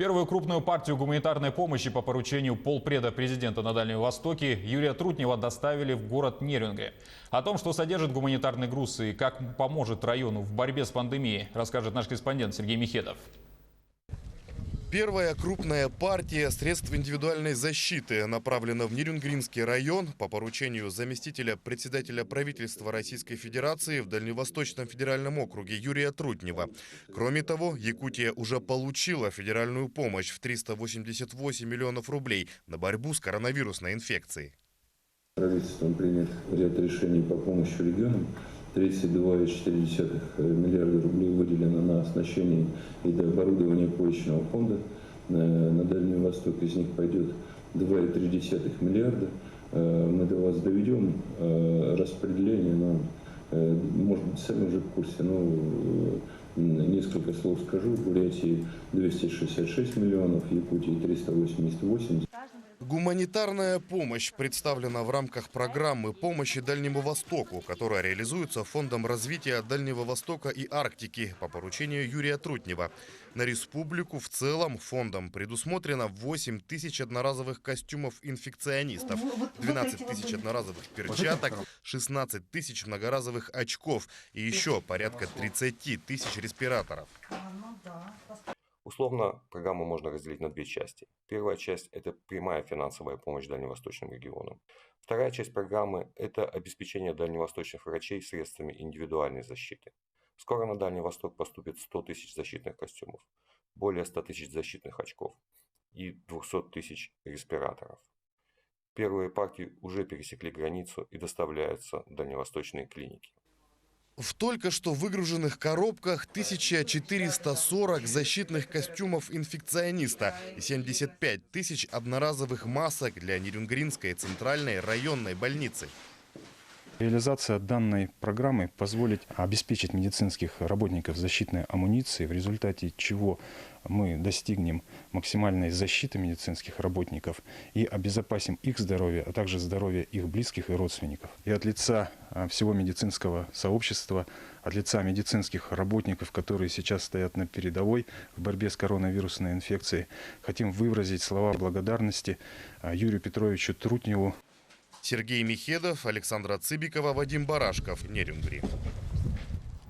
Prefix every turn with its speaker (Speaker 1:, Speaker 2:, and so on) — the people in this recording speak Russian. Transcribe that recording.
Speaker 1: Первую крупную партию гуманитарной помощи по поручению полпреда президента на Дальнем Востоке Юрия Трутнева доставили в город Нерюнгри. О том, что содержит гуманитарный груз и как поможет району в борьбе с пандемией, расскажет наш корреспондент Сергей Михедов.
Speaker 2: Первая крупная партия средств индивидуальной защиты направлена в Нерюнгринский район по поручению заместителя председателя правительства Российской Федерации в Дальневосточном федеральном округе Юрия Трутнева. Кроме того, Якутия уже получила федеральную помощь в 388 миллионов рублей на борьбу с коронавирусной инфекцией.
Speaker 3: Правительством принят ряд решений по помощи регионам. 32,4 миллиарда рублей выделено на оснащение и оборудование почечного фонда. На Дальний Восток из них пойдет 2,3 миллиарда. Мы до вас доведем распределение, но, может быть, сами уже в курсе, но несколько слов скажу. В Бурятии 266 миллионов, в Якутии 388.
Speaker 2: Гуманитарная помощь представлена в рамках программы помощи Дальнему Востоку, которая реализуется Фондом развития Дальнего Востока и Арктики по поручению Юрия Трутнева. На республику в целом фондом предусмотрено 8 тысяч одноразовых костюмов инфекционистов, 12 тысяч одноразовых перчаток, 16 тысяч многоразовых очков и еще порядка 30 тысяч респираторов.
Speaker 4: Условно, программу можно разделить на две части. Первая часть – это прямая финансовая помощь дальневосточным регионам. Вторая часть программы – это обеспечение дальневосточных врачей средствами индивидуальной защиты. Скоро на Дальний Восток поступит 100 тысяч защитных костюмов, более 100 тысяч защитных очков и 200 тысяч респираторов. Первые партии уже пересекли границу и доставляются в дальневосточные клиники.
Speaker 2: В только что выгруженных коробках 1440 защитных костюмов инфекциониста и 75 тысяч одноразовых масок для Нерюнгринской центральной районной больницы.
Speaker 5: Реализация данной программы позволит обеспечить медицинских работников защитной амуницией, в результате чего мы достигнем максимальной защиты медицинских работников и обезопасим их здоровье, а также здоровье их близких и родственников. И от лица всего медицинского сообщества, от лица медицинских работников, которые сейчас стоят на передовой в борьбе с коронавирусной инфекцией, хотим выразить слова благодарности Юрию Петровичу Трутневу.
Speaker 2: Сергей Михедов, Александра Цыбикова, Вадим Барашков, Нерюнгри.